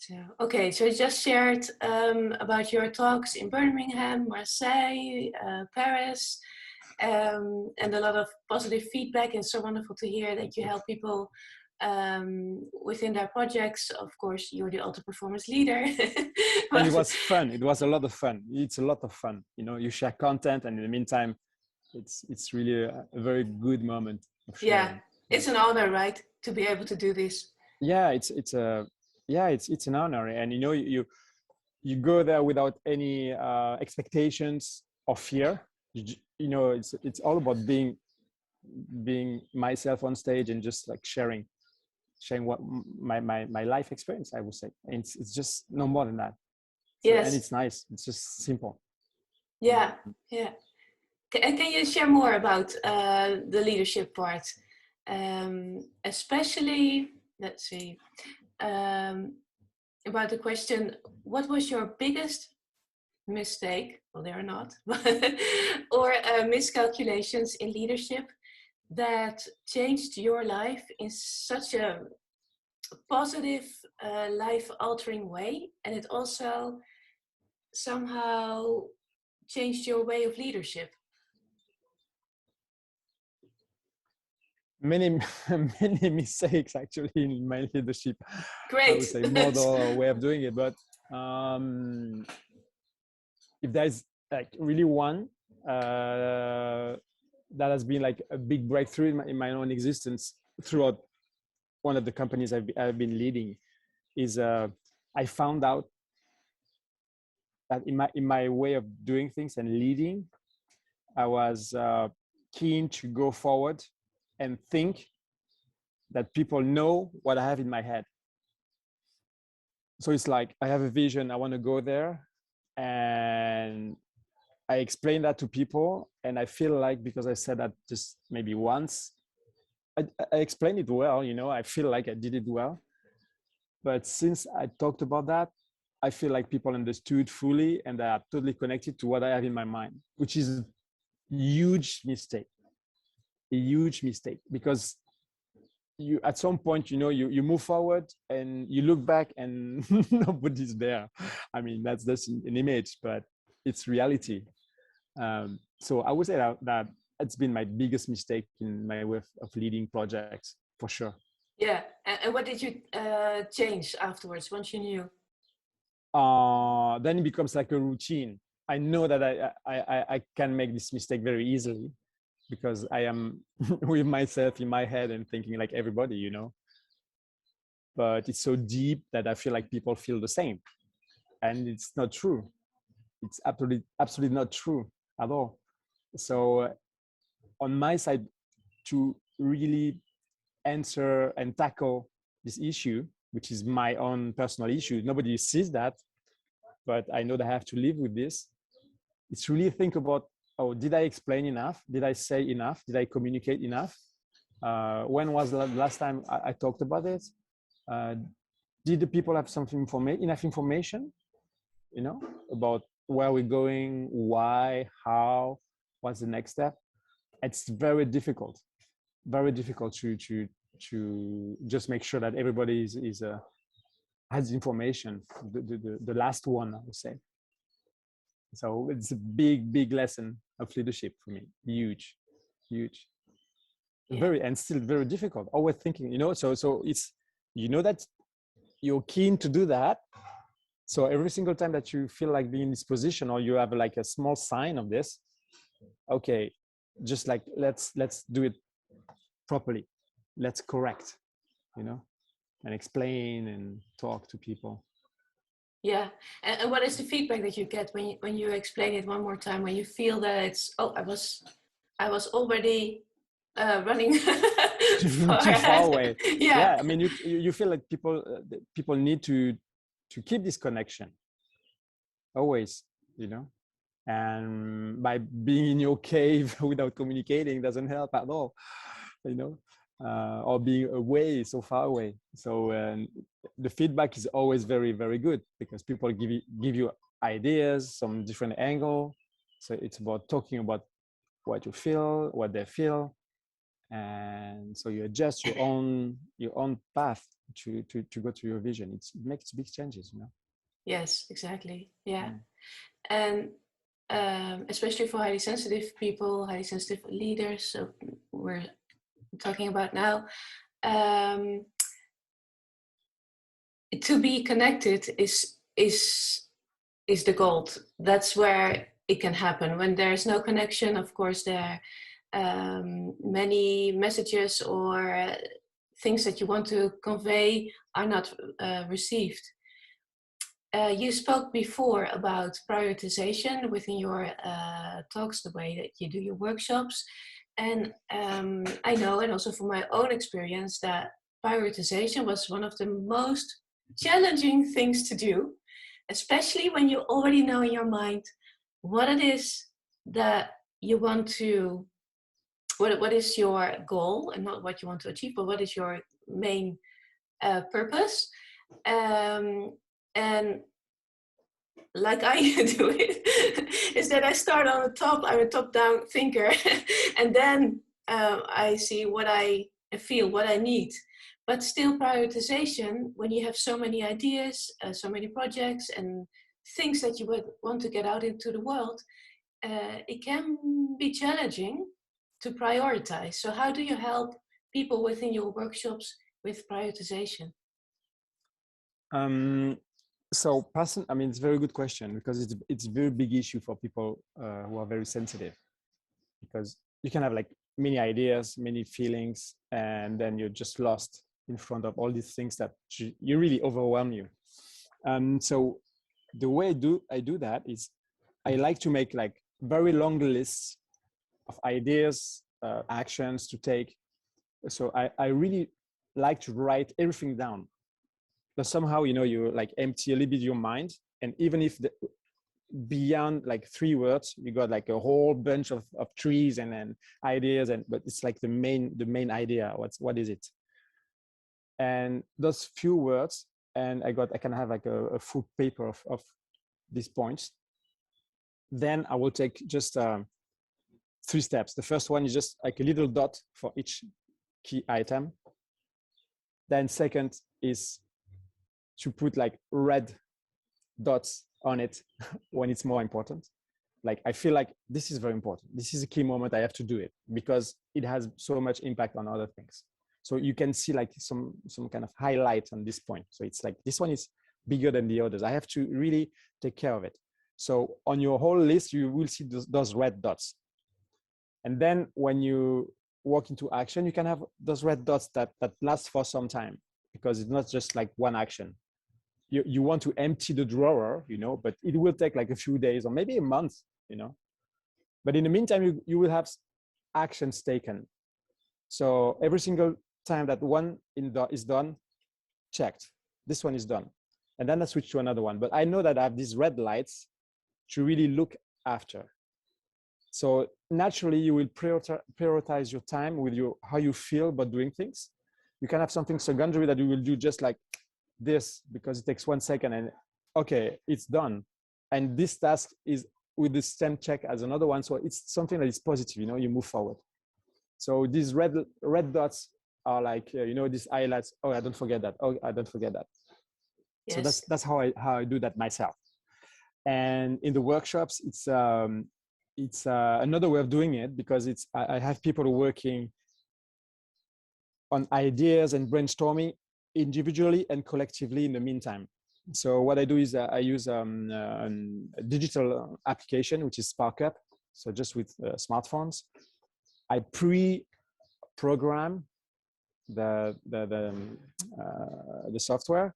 So, okay, so you just shared about your talks in Birmingham, Marseille, Paris, and a lot of positive feedback. And so wonderful to hear that you help people within their projects. Of course, you're the UltraPerformance leader. And it was fun. It was a lot of fun. It's a lot of fun. You know, you share content, and in the meantime, it's really a very good moment of sharing. Yeah, it's an honor, right, to be able to do this. Yeah, it's an honor, and you know, you go there without any expectations or fear. You know, it's all about being myself on stage and just like sharing what my life experience, I would say. And it's just no more than that. So, yes. And it's nice. It's just simple. Yeah, yeah. Can you share more about the leadership part? Especially, let's see, about the question, what was your biggest mistake? Well, they are not, or miscalculations in leadership that changed your life in such a positive, life-altering way, and it also somehow changed your way of leadership? Many mistakes actually in my leadership. Great. I would say model or way of doing it, but if there's like really one that has been like a big breakthrough in my own existence throughout one of the companies I've been leading, is I found out that in my way of doing things and leading, I was keen to go forward and think that people know what I have in my head. So it's like, I have a vision, I want to go there, and I explain that to people, and I feel like, because I said that just maybe once, I explained it well, you know, I feel like I did it well. But since I talked about that, I feel like people understood fully and they are totally connected to what I have in my mind, which is a huge mistake. A huge mistake, because you at some point, you know, you move forward and you look back and nobody's there. I mean, that's just an image, but it's reality. So I would say that it's been my biggest mistake in my way of leading projects, for sure. Yeah, and what did you change afterwards once you knew? Then it becomes like a routine. I know that I can make this mistake very easily, because I am with myself in my head and thinking like everybody, you know. But it's so deep that I feel like people feel the same, and it's not true. It's absolutely not true at all. So on my side, to really answer and tackle this issue, which is my own personal issue, nobody sees that, but I know that I have to live with this. It's really think about, oh, did I explain enough? Did I say enough? Did I communicate enough? When was the last time I talked about it? Did the people have enough information, you know, about where we're going, why, how, what's the next step? It's very difficult to just make sure that everybody has information. The last one, I would say. So it's a big lesson of leadership for me. Huge. Yeah. And still very difficult. Always thinking, you know, so it's, you know, that you're keen to do that. So every single time that you feel like being in this position, or you have like a small sign of this, okay, just like, let's do it properly. Let's correct, you know, and explain and talk to people. Yeah, and what is the feedback that you get when you explain it one more time, when you feel that it's, oh, I was already running too far away. Yeah. I mean, you feel like people need to keep this connection always, you know, and by being in your cave without communicating doesn't help at all, you know, or being away, so far away. So the feedback is always very, very good, because people give you ideas, some different angle. So it's about talking about what you feel, what they feel, and so you adjust your own path to go to your vision. It makes big changes, you know. Yes, exactly. Yeah. Mm. And especially for highly sensitive people, highly sensitive leaders, so we're talking about now, to be connected is the gold. That's where it can happen. When there's no connection, of course, there are many messages or things that you want to convey are not received. You spoke before about prioritization within your talks, the way that you do your workshops. And I know, and also from my own experience, that prioritization was one of the most challenging things to do, especially when you already know in your mind what it is that you want to, what is your goal, and not what you want to achieve, but what is your main purpose. And like I do it, is that I start on the top. I'm a top-down thinker, and then I see what I feel, what I need. But still, prioritization, when you have so many ideas, so many projects, and things that you would want to get out into the world, it can be challenging to prioritize. So how do you help people within your workshops with prioritization? So I mean, it's a very good question, because it's a very big issue for people who are very sensitive, because you can have like many ideas, many feelings, and then you're just lost in front of all these things that you really overwhelm you. So the way I do that is I like to make like very long lists of ideas, actions to take. So I really like to write everything down. But somehow, you know, you like empty a little bit your mind, and even if beyond like 3 words, you got like a whole bunch of trees and then ideas, but it's like the main idea. What is it? And those few words, and I can have like a full paper of these points. Then I will take just 3 steps. The first one is just like a little dot for each key item. Then second is to put like red dots on it when it's more important. Like I feel like this is very important. This is a key moment. I have to do it because it has so much impact on other things. So you can see like some kind of highlight on this point. So it's like this one is bigger than the others. I have to really take care of it. So on your whole list, you will see those red dots. And then when you walk into action, you can have those red dots that last for some time, because it's not just like one action. You want to empty the drawer, you know, but it will take like a few days or maybe a month, you know. But in the meantime, you will have actions taken. So every single time that one is done, checked. This one is done. And then I switch to another one. But I know that I have these red lights to really look after. So naturally, you will prioritize your time with how you feel about doing things. You can have something secondary that you will do just like this because it takes 1 second and okay, it's done. And this task is with the same check as another one. So it's something that is positive, you know, you move forward. So these red dots are like, you know, these highlights. Oh, I don't forget that. Oh, I don't forget that. Yes. So that's how I do that myself. And in the workshops, it's another way of doing it, because I have people working on ideas and brainstorming individually and collectively in the meantime. So what I do is I use a digital application, which is SparkUp. So just with smartphones, I pre-program the software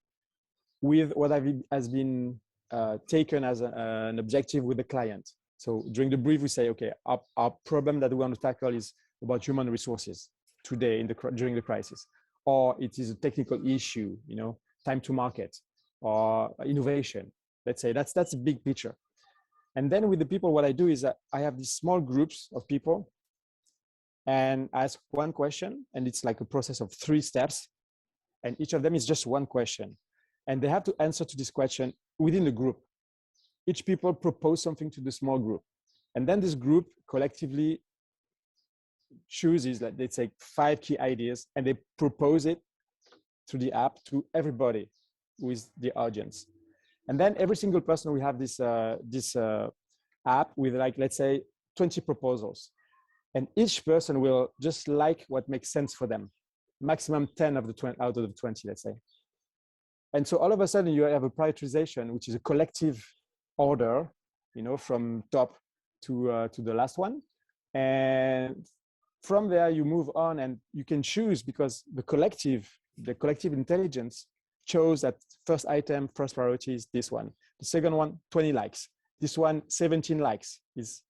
with what has been taken as an objective with the client. So during the brief, we say, okay, our problem that we want to tackle is about human resources today during the crisis, or it is a technical issue, you know, time to market or innovation. Let's say that's a big picture. And then with the people, what I do is I have these small groups of people and I ask one question, and it's like a process of 3 steps. And each of them is just one question. And they have to answer to this question within the group. Each people propose something to the small group. And then this group collectively chooses, like, let's say 5 key ideas, and they propose it through the app to everybody who is the audience. And then every single person will have this app with, like, let's say 20 proposals. And each person will just like what makes sense for them. Maximum 10 of the 20, out of the 20, let's say. And so all of a sudden you have a prioritization, which is a collective order, you know, from top to the last one. And from there you move on and you can choose, because the collective intelligence chose that first item, first priority is this one. The second one, 20 likes. This one, 17 likes is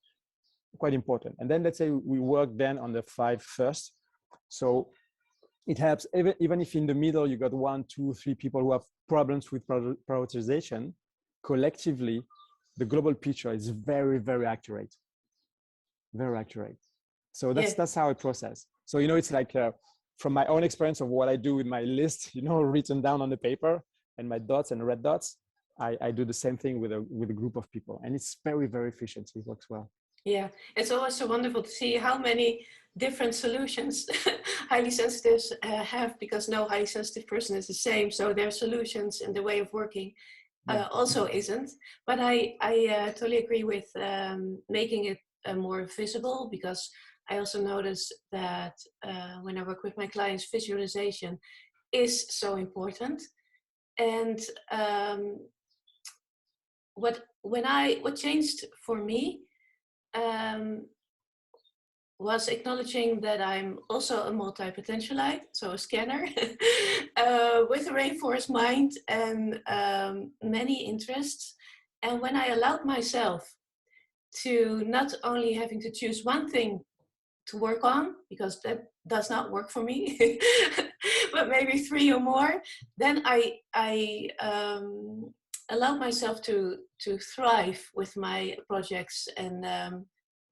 quite important. And then let's say we work then on the 5 first. So it helps, even if in the middle you got 1, 2, 3 people who have problems with prioritization, collectively, the global picture is very, very accurate. Very accurate. So that's how I process. So, you know, it's like from my own experience of what I do with my list, you know, written down on the paper and my dots and red dots, I do the same thing with a group of people. And it's very, very efficient. It works well. Yeah, it's always so wonderful to see how many different solutions highly sensitives have, because no highly sensitive person is the same. So their solutions and the way of working also isn't. But I totally agree with making it more visible, because I also notice that when I work with my clients, visualization is so important. And what changed for me was acknowledging that I'm also a multi-potentialite, so a scanner, with a rainforest mind and many interests. And when I allowed myself to not only having to choose one thing to work on, because that does not work for me, but maybe 3 or more, then I allowed myself to thrive with my projects, and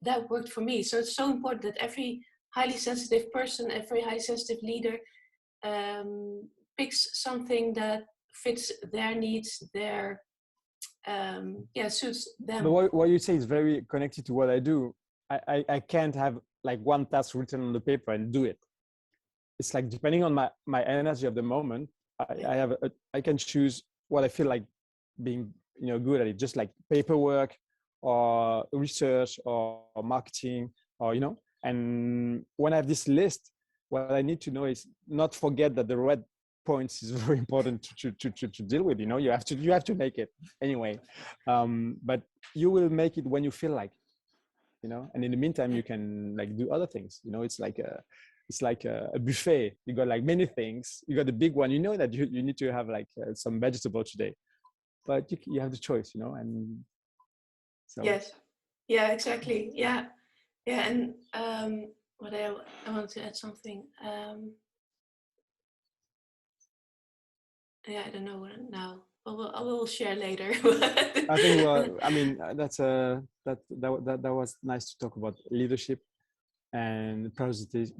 that worked for me. So it's so important that every highly sensitive person, every highly sensitive leader picks something that fits their needs, their suits them. But what you say is very connected to what I do. I can't have like one task written on the paper and do it. It's like, depending on my energy of the moment, I can choose what I feel like being, you know, good at it, just like paperwork or research or marketing, or, you know. And when I have this list, what I need to know is not forget that the red points is very important to deal with. You know, you have to make it anyway, but you will make it when you feel like, you know. And in the meantime, you can like do other things. You know, it's like a buffet. You got like many things. You got the big one. You know that you need to have like some vegetable today, but you have the choice. You know, and so. Yes. Yeah. Exactly. Yeah. Yeah. And what I want to add something. Yeah, I don't know now. I will share later. I think, well, I mean, that was nice to talk about leadership and priority.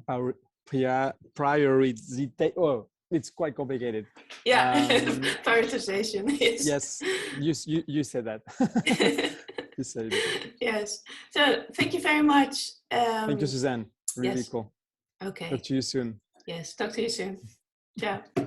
Oh, it's quite complicated. Yeah, prioritization. Yes, you said that. You said it. Yes. So thank you very much. Thank you, Suzanne. Really yes. cool. Okay. Talk to you soon. Yes. Talk to you soon. Ciao.